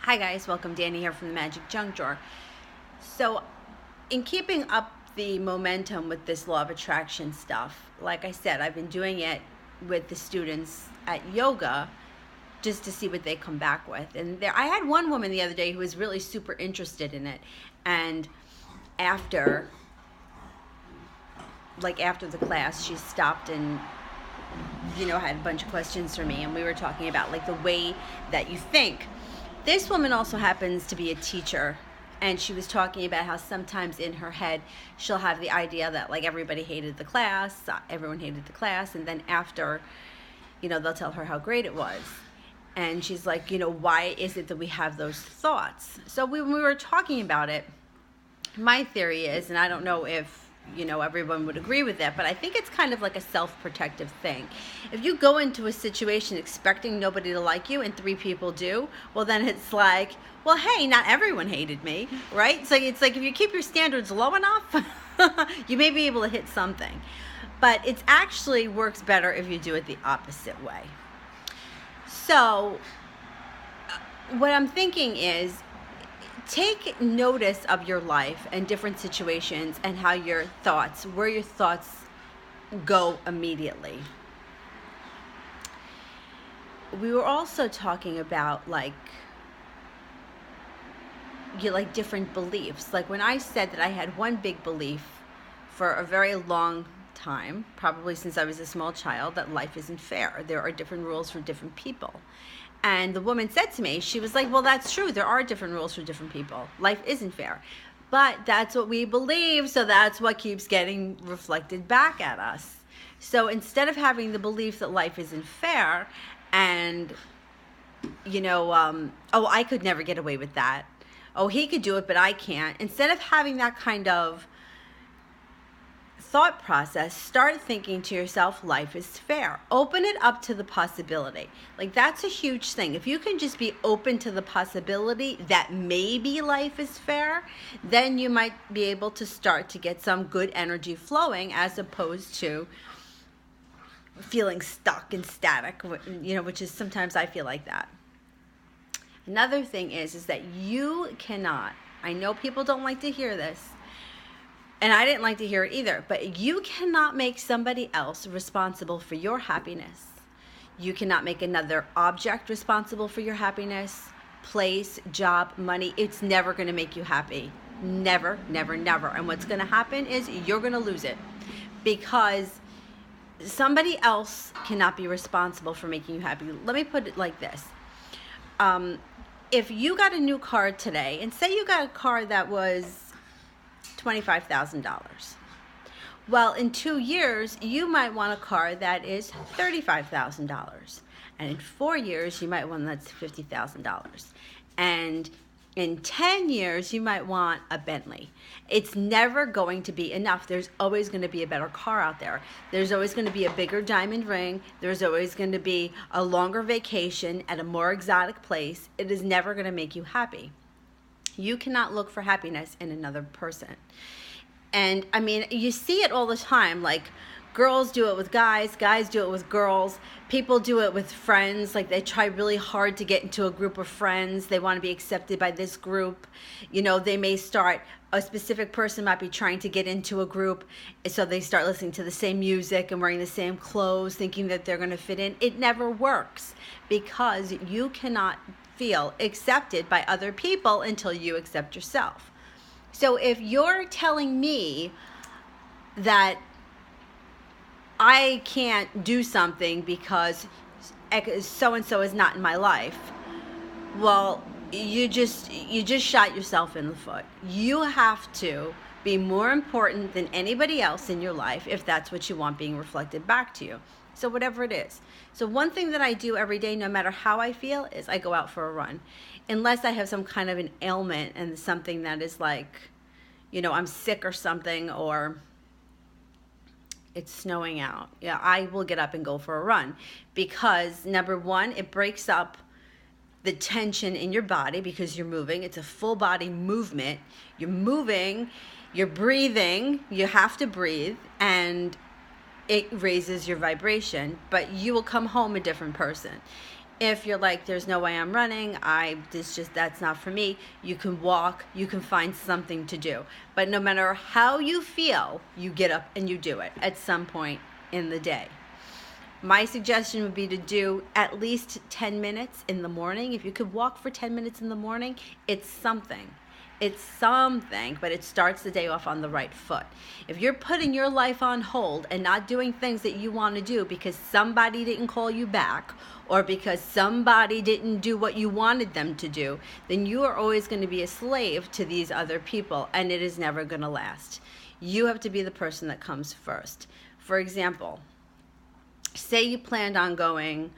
Hi guys, welcome. Danny here from the Magic Junk Drawer. So, in keeping up the momentum with this law of attraction stuff, like I said, I've been doing it with the students at yoga just to see what they come back with. And I had one woman the other day who was really super interested in it, and after after the class, she stopped and had a bunch of questions for me, and we were talking about the way that you think. This woman also happens to be a teacher, and she was talking about how sometimes in her head she'll have the idea that everybody hated the class, everyone hated the class, and then after, they'll tell her how great it was. And she's like, why is it that we have those thoughts? So when we were talking about it, my theory is, and I don't know if everyone would agree with that, but I think it's kind of like a self-protective thing. If you go into a situation expecting nobody to like you and 3 people do, well, then it's like, well, hey, not everyone hated me, right? So it's like if you keep your standards low enough, you may be able to hit something. But it actually works better if you do it the opposite way. So what I'm thinking is, take notice of your life and different situations and how where your thoughts go immediately. We were also talking about different beliefs. Like when I said that I had one big belief for a very long time, probably since I was a small child, that life isn't fair. There are different rules for different people. And the woman said to me, she was like, well, that's true. There are different rules for different people. Life isn't fair. But that's what we believe, so that's what keeps getting reflected back at us. So instead of having the belief that life isn't fair and, oh, I could never get away with that. Oh, he could do it, but I can't. Instead of having that kind of thought process, start thinking to yourself, life is fair. Open it up to the possibility. That's a huge thing. If you can just be open to the possibility that maybe life is fair, then you might be able to start to get some good energy flowing, as opposed to feeling stuck and static, which is sometimes I feel like that. Another thing is that you cannot, I know people don't like to hear this, and I didn't like to hear it either, but you cannot make somebody else responsible for your happiness. You cannot make another object responsible for your happiness, place, job, money. It's never going to make you happy. Never, never, never. And what's going to happen is you're going to lose it, because somebody else cannot be responsible for making you happy. Let me put it like this. If you got a new car today, and say you got a car that was $25,000. Well, in 2 years, you might want a car that is $35,000. And in 4 years, you might want one that's $50,000. And in 10 years, you might want a Bentley. It's never going to be enough. There's always going to be a better car out there. There's always going to be a bigger diamond ring. There's always going to be a longer vacation at a more exotic place. It is never going to make you happy. You cannot look for happiness in another person. And I mean, you see it all the time. Girls do it with guys do it with girls, people do it with friends. They try really hard to get into a group of friends. They want to be accepted by this group. They may start, a specific person might be trying to get into a group, so they start listening to the same music and wearing the same clothes, thinking that they're going to fit in. It never works, because you cannot feel accepted by other people until you accept yourself. So if you're telling me that I can't do something because so-and-so is not in my life, well, you just shot yourself in the foot. You have to be more important than anybody else in your life if that's what you want being reflected back to you. So whatever it is. So one thing that I do every day, no matter how I feel, is I go out for a run. Unless I have some kind of an ailment and something that is I'm sick or something, or it's snowing out. Yeah, I will get up and go for a run, because number one, it breaks up the tension in your body because you're moving. It's a full body movement. You're moving, you're breathing, you have to breathe, and it raises your vibration, but you will come home a different person. If you're like, there's no way I'm running, that's not for me, you can walk, you can find something to do. But no matter how you feel, you get up and you do it at some point in the day. My suggestion would be to do at least 10 minutes in the morning. If you could walk for 10 minutes in the morning, it's something. It's something, but it starts the day off on the right foot. If you're putting your life on hold and not doing things that you want to do because somebody didn't call you back or because somebody didn't do what you wanted them to do, then you are always going to be a slave to these other people, and it is never going to last. You have to be the person that comes first. For example, say you planned on going,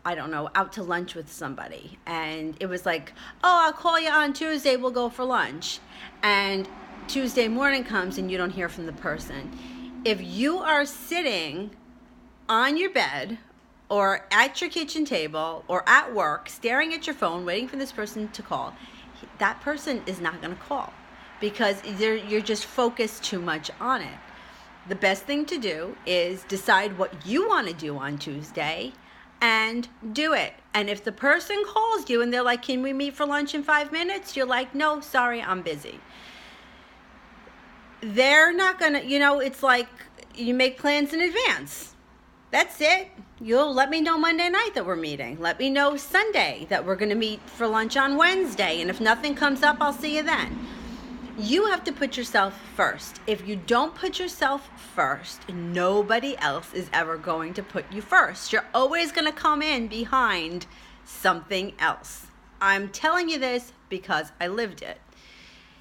I don't know, out to lunch with somebody, and it was like, oh, I'll call you on Tuesday, we'll go for lunch. And Tuesday morning comes and you don't hear from the person. If you are sitting on your bed or at your kitchen table or at work, staring at your phone, waiting for this person to call, that person is not going to call because you're just focused too much on it. The best thing to do is decide what you want to do on Tuesday and do it. And if the person calls you and they're like, can we meet for lunch in 5 minutes? You're like, no, sorry, I'm busy. They're not gonna, it's like you make plans in advance. That's it. You'll let me know Monday night that we're meeting. Let me know Sunday that we're gonna meet for lunch on Wednesday. And if nothing comes up, I'll see you then. You have to put yourself first. If you don't put yourself first, nobody else is ever going to put you first. You're always going to come in behind something else. I'm telling you this because I lived it.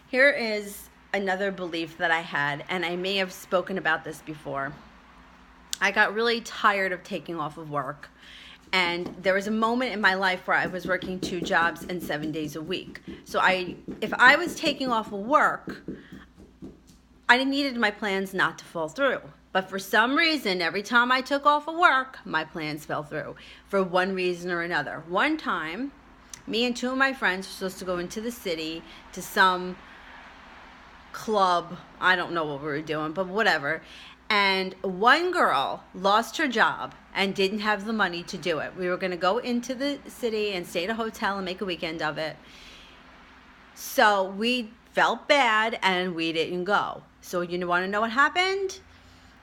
Here is another belief that I had, and I may have spoken about this before. I got really tired of taking off of work. And there was a moment in my life where I was working 2 jobs and 7 days a week. So if I was taking off of work, I needed my plans not to fall through. But for some reason, every time I took off of work, my plans fell through for one reason or another. One time, me and 2 of my friends were supposed to go into the city to some club. I don't know what we were doing, but whatever. And one girl lost her job and didn't have the money to do it. We were going to go into the city and stay at a hotel and make a weekend of it. So we felt bad and we didn't go. So you want to know what happened?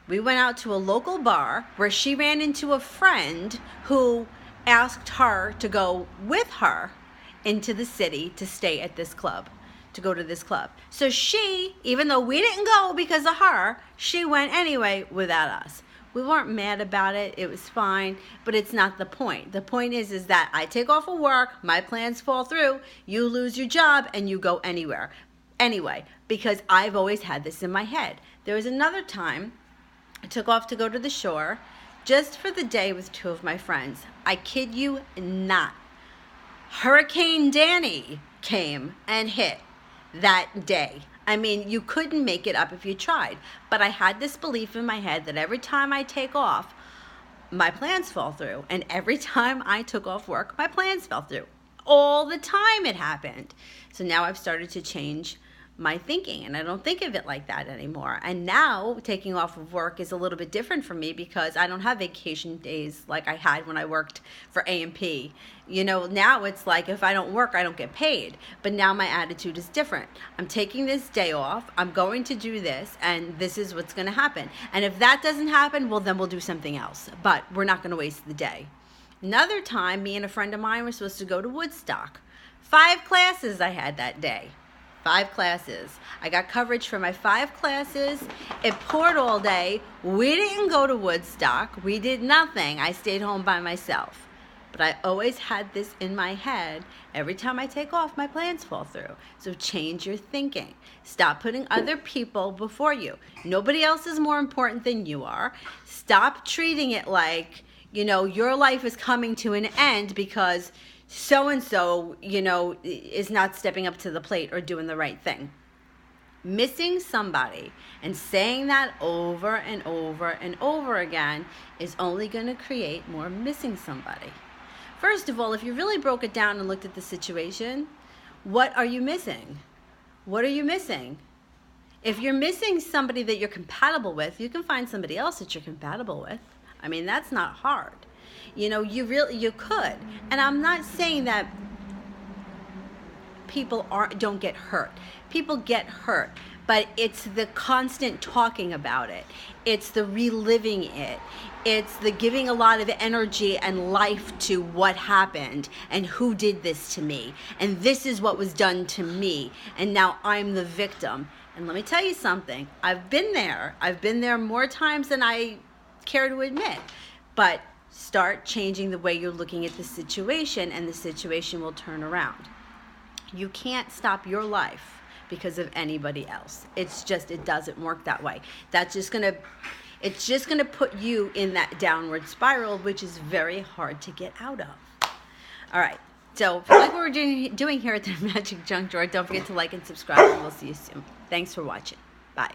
We went out to a local bar where she ran into a friend who asked her to go with her into the city to stay at this club. To go to this club. So she, even though we didn't go because of her, she went anyway without us. We weren't mad about it. It was fine, but it's not the point. The point is that I take off of work, my plans fall through, you lose your job, and you go anywhere. Anyway, because I've always had this in my head. There was another time I took off to go to the shore just for the day with 2 of my friends. I kid you not. Hurricane Danny came and hit that day. I mean, you couldn't make it up if you tried. But I had this belief in my head that every time I take off, my plans fall through. And every time I took off work, my plans fell through. All the time it happened. So now I've started to change my thinking, and I don't think of it like that anymore. And now taking off of work is a little bit different for me because I don't have vacation days like I had when I worked for A&P. Now it's like if I don't work, I don't get paid. But now my attitude is different. I'm taking this day off. I'm going to do this, and this is what's going to happen. And if that doesn't happen, well, then we'll do something else. But we're not going to waste the day. Another time, me and a friend of mine were supposed to go to Woodstock. 5 classes I had that day. 5 classes. I got coverage for my 5 classes. It poured all day. We didn't go to Woodstock. We did nothing. I stayed home by myself. But I always had this in my head. Every time I take off, my plans fall through. So change your thinking. Stop putting other people before you. Nobody else is more important than you are. Stop treating it like, your life is coming to an end because so-and-so, is not stepping up to the plate or doing the right thing. Missing somebody and saying that over and over and over again is only going to create more missing somebody. First of all, if you really broke it down and looked at the situation, what are you missing? What are you missing? If you're missing somebody that you're compatible with, you can find somebody else that you're compatible with. I mean, that's not hard. You could. And I'm not saying that people don't get hurt. People get hurt, but it's the constant talking about it. It's the reliving it. It's the giving a lot of energy and life to what happened and who did this to me. And this is what was done to me. And now I'm the victim. And let me tell you something. I've been there. I've been there more times than I care to admit. But start changing the way you're looking at the situation, and the situation will turn around. You can't stop your life because of anybody else. It doesn't work that way. It's just gonna put you in that downward spiral, which is very hard to get out of. All right. So if you like what we're doing here at the Magic Junk Drawer, don't forget to like and subscribe, and we'll see you soon. Thanks for watching. Bye.